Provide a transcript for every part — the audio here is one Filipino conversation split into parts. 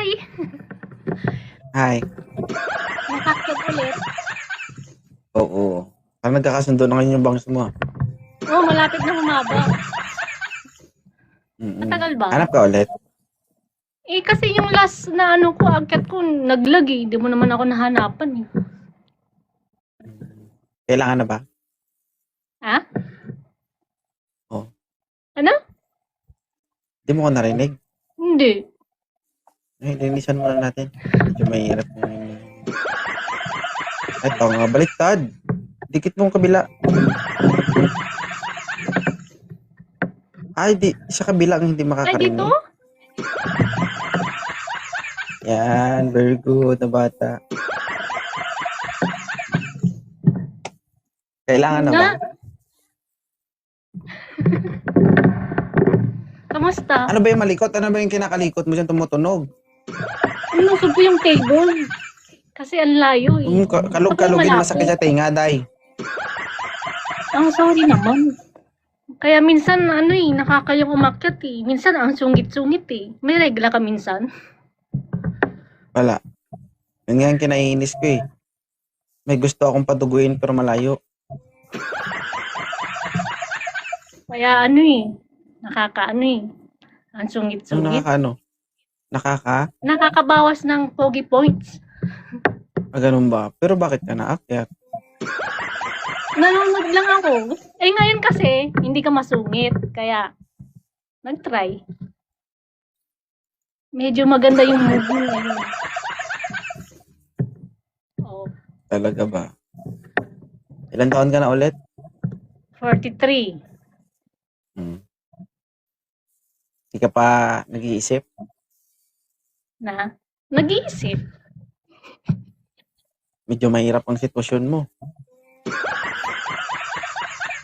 Hi! Hi. Nakakyat ulit. Oo. Parang nagkakasundo na ngayon yung bangs mo. Oo, malapit na humaba. Matagal ba? Hanap ka ulit? Eh, kasi yung last na ano ko, akyat ko, naglag eh. Hindi mo naman ako nahanapan eh. Kailangan na ba? Ha? Oo. Ano? Hindi mo ko narinig. Hindi. Ay, linisan muna natin. Medyo mahirap na yun. Ito nga, baliktad. Dikit mong kabila. Ay, di. Sa kabila ang hindi Ay, dito? makakarinig. Yan, very good na bata. Kailangan na ba? Kamusta? Ano ba yung malikot? Ano ba yung kinakalikot mo dyan tumutunog? Inusog ko yung table. Kasi ang layo eh. Kalug-kalugin masakit sa tinga, day. Sorry naman. Kaya minsan, ano eh, nakakayang umakyat eh. Minsan, ang sungit-sungit eh. May regla ka minsan? Wala. Yun nga yung kinaiinis ko eh. May gusto akong paduguin pero malayo. Kaya ano eh, nakakaano eh. Ang Ano sungit-sungit. nakakaano? Nakakabawas ng pogi points. Ganun ba? Pero bakit ka naakyat? Nanonood lang ako. Eh ngayon kasi, hindi ka masungit. Kaya, nag-try. Medyo maganda yung mood mo ngayon. Oo. Talaga ba? Ilan taon ka na ulit? 43. Hindi ka pa nag-iisip? Na? Nag-iisip. Medyo mahirap ang sitwasyon mo.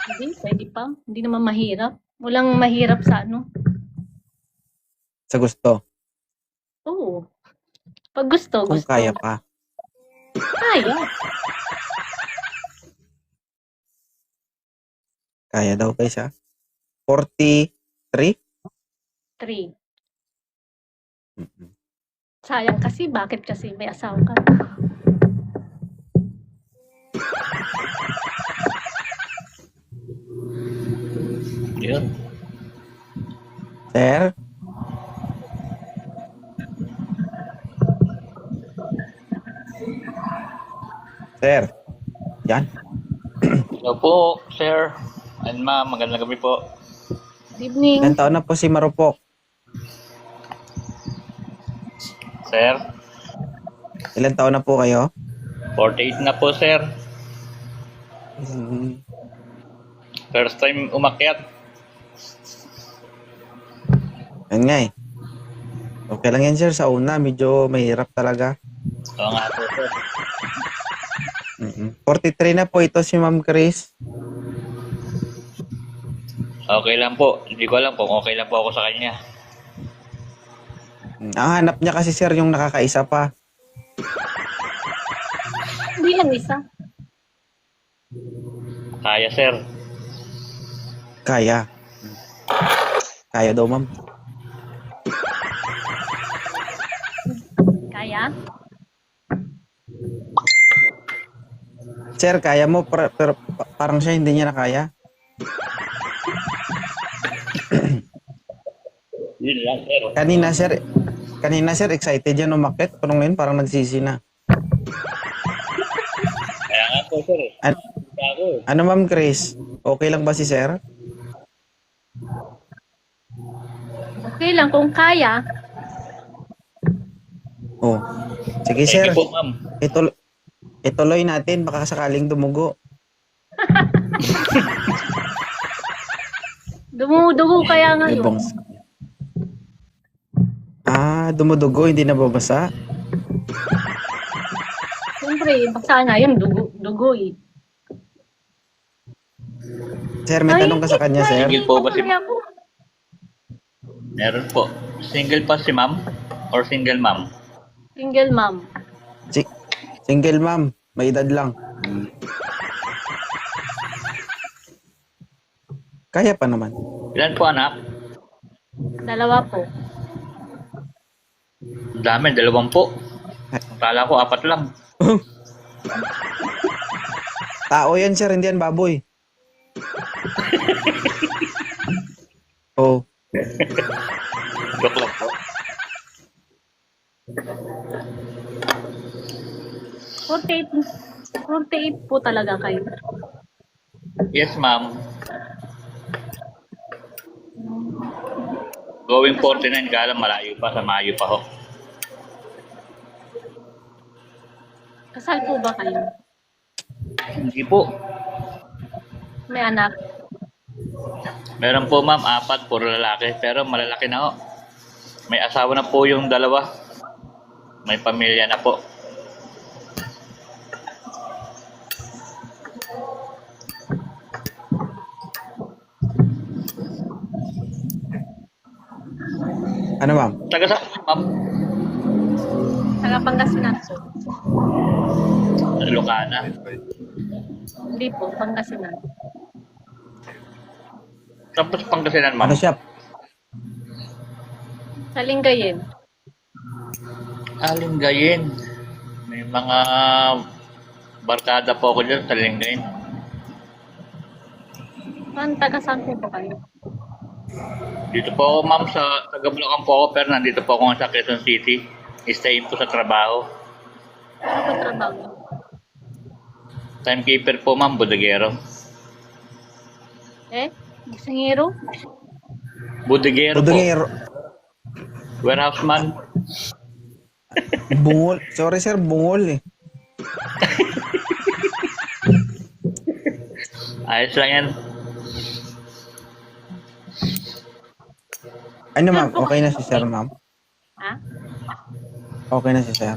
Hindi, pwede pa. Hindi naman mahirap. Walang mahirap sa ano. Sa gusto. Oo. Pag gusto, Kung gusto. kaya pa. Kaya. Kaya daw guys ha? 43? 3. Sayang kasi, bakit kasi may asawa ka? Yun. Sir? Sir? Yan. Hello po, sir. And ma'am, magandang gabi po. Good evening. Ilan taon na po si Marupok? Sir, Ilan taon na po kayo? 48 na po, sir. First time umakyat. Yan nga eh. Okay lang yan sir. Sa una, medyo mahirap talaga. Oo nga po, sir. 43 na po ito si Ma'am Chris. Okay lang po. Hindi ko alam kung okay lang po ako sa kanya. Ang hanap niya kasi sir yung nakakaisa pa. Hindi lang isa. Kaya, sir. Kaya. Kaya daw ma'am. Kaya? Sir, kaya mo pero parang siya hindi niya na kaya. Yun lang, sir. Kanina sir excited yan umakyat pero ngayon parang nagsisi na. Kaya nga po, sir. Ano Ma'am Chris? Okay lang ba si sir? Okay lang kung kaya. Oh. Sige Thank sir. you po, ma'am. Ituloy natin baka sakaling dumugo. Dumudugo kaya ngayon. Dumudugo, hindi nababasa. Siyempre, baka ngayon dugo eh. Sir, may tanong ka sa kanya, sir? Single po ba si... Meron po. Single pa si ma'am? Or single ma'am? Single mom. Single ma'am, may edad lang. Kaya pa naman. Ilan po, anak? 2 po. Dami, 20. Akala ko 4 lang. Tao yan, sir. Hindi yan baboy. Oh. Joke lang po. 48 po talaga kayo. Yes, ma'am. Going 49 ka lang, malayo pa, sa Mayo pa ho. Kasal po ba kayo? Hindi po. May anak? Meron po ma'am, 4, puro lalaki, pero malalaki na ho. May asawa na po yung 2. May pamilya na po. Ano, ma'am? Taga saan, ma'am? Taga Pangasinan po. Ilocana. Hindi po, Pangasinan. Tapos Pangasinan, ma'am. Ano siya? Sa Lingayen. Alinggayin. May mga barkada po ako dyan sa Lingayin. Taga saan po ba kayo? Dito po ako, ma'am, sa taga Bulacan po ako, pero nandito po ako sa Quezon City. Stay po sa trabaho. Ano po trabaho? Timekeeper po, ma'am, bodegero. Singiro? Bodegero po. Budungero. Warehouse man. Bungol. Sorry, sir. Bungol eh. Ayos lang yan. Ano, ma'am? Okay na si sir, ma'am? Ha? Okay na si sir.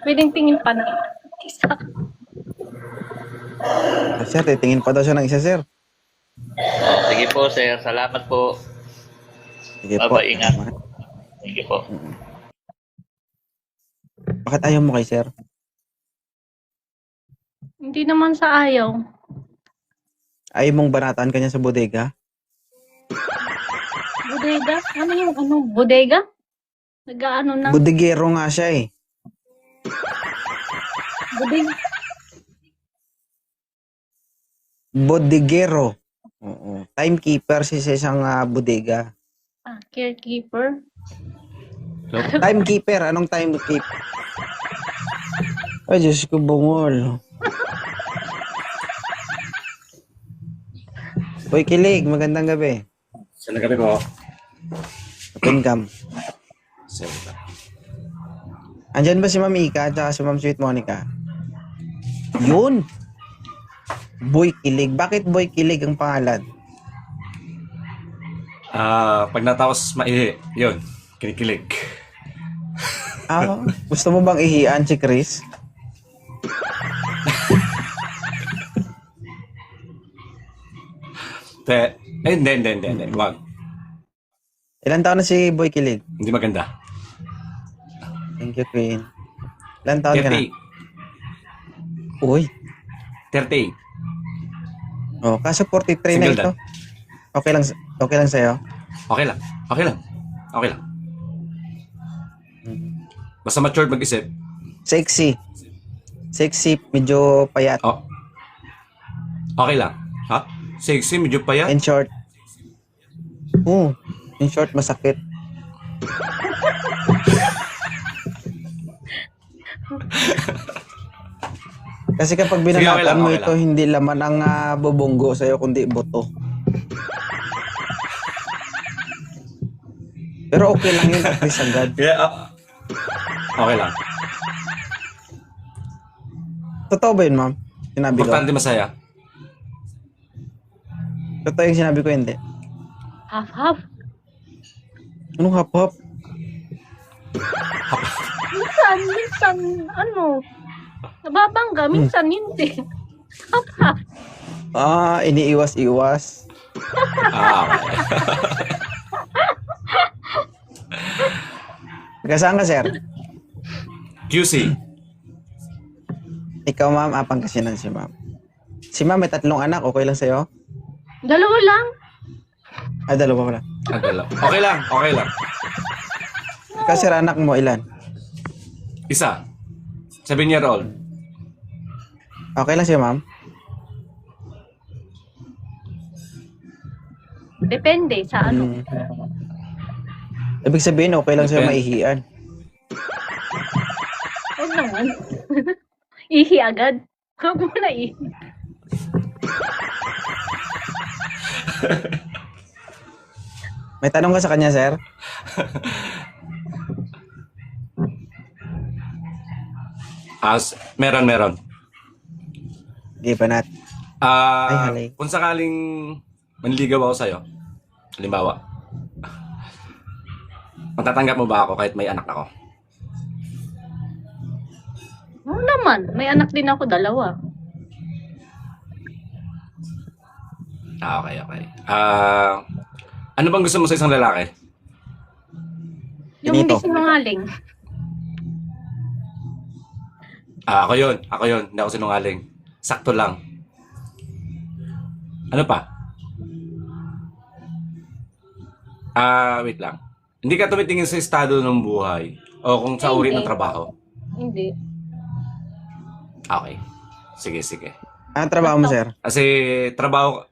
Pwedeng tingin pa na isa. Sir, titingin pa daw siya ng isa, sir. Oh, sige po, sir. Salamat po. Sige po. Baba, ingat. Sige po. Bakit ayaw mo kay sir? Hindi naman sa ayaw. Ayaw mong banataan kanya sa bodega? Bodega? Ano yung bodega? Nag-ano na? Bodegero nga siya eh. Bodega? Bodegero. Oo. Timekeeper siya sa isang bodega. Carekeeper? Timekeeper. Anong timekeeper? Ay, Diyos ko, bungol. Boy Kilig, magandang gabi. Sa gabi po. Open cam. Sige. Andyan ba si Ma'am Ika at saka si Ma'am Sweet Monica? Yun! Boy Kilig. Bakit Boy Kilig ang pangalan? Pag natapos maihi, yun, kinikilig. Gusto mo bang ihian si Chris? Hindi. Wag. Ilan taon na si Boy Kilig? Hindi maganda. Thank you, Queen. Ilan taon ka na? 30. Uy. 38. Oh, kaso 43 na Single ito. Okay lang sa'yo? Okay lang. Basta matured mag-isip. Sexy. Sexy, medyo payat. Oh. Okay lang. Ha? Sexy, medyo payat. In short. In short, masakit. Kasi kapag Sige, okay binanatan lang, mo okay ito, lang. hindi laman ang bubunggo sa'yo, kundi buto. Pero okay lang yun, at least agad. Yeah, okay lang. Totoo ba yun, ma'am? Sinabi ko. Importante masaya. Totoo yung sinabi ko, hindi. Half-half. Anong hap-hap? Minsan, nababangga, minsan hindi. Half-half. Iniiwas-iwas. Okay. Kasaan ka, sir? QC. Ikaw, ma'am, Pangasinan si ma'am. Si ma'am, may 3 anak, okay lang sa'yo? 2 lang. Dalawa pala. Okay lang, okay lang. Ikaw, sir, anak mo, ilan? Isa. 7-year-old. Okay lang siya, ma'am? Depende sa ano. Ibig sabihin, okay lang siya Depende. maihian. Huwag naman. Ihi agad. Huwag mo na ihi. May tanong ka sa kanya, sir? Meron. Di ba nat? Ay, halay. Kung sakaling manligaw ako sa'yo, halimbawa, matatanggap mo ba ako kahit may anak ako? Oo naman. May anak din ako, 2. Okay. Ano bang gusto mo sa isang lalaki? Yung hindi Finito. sinungaling. Ako yun. Hindi ako sinungaling. Sakto lang. Ano pa? Wait lang. Hindi ka tumitingin sa estado ng buhay o kung sa uri ng Hindi. trabaho. Hindi. Okay. Sige. Anong trabaho mo, sir? Kasi trabaho,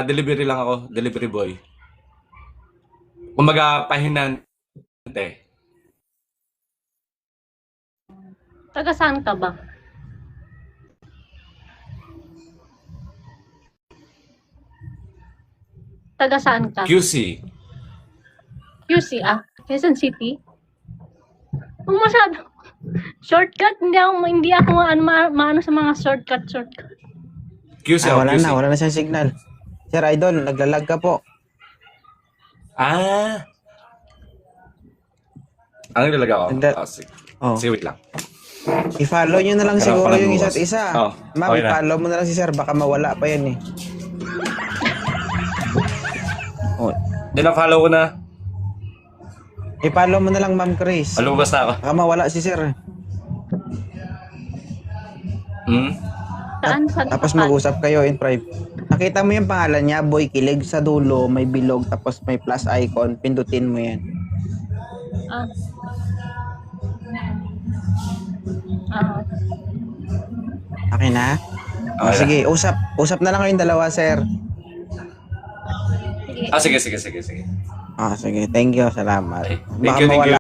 delivery lang ako, delivery boy. Kumbaga, pahinante. Taga saan ka ba? Taga saan ka? QC. QC, Quezon City? Kung masyado. Shortcut, hindi ako maano sa mga shortcut. QC ako, Wala QC. na siyang signal. Sir Idol, naglalag ka po. Ano nilalaga ako? Sige. Oh. Sige, wait lang. I-follow nyo na lang Kaya siguro pala yung bukas. isa't isa. Oh, Ma'am, okay na. i-follow mo na lang si sir. Baka mawala pa yan eh. Oh. Follow ko na. I-follow mo na lang, Ma'am Chris. Lumabas na ako. Baka mawala si sir. Saan Tapos ka? mag-usap kayo in private. Nakita mo yung pangalan niya, Boy Kilig. Sa dulo, may bilog, tapos may plus icon. Pindutin mo yan. Ah. Okay na? Okay na. Sige, usap na lang kayong dalawa, sir. Sige. Sige. Sige, thank you, salamat. Okay. Baka Thank you. mawala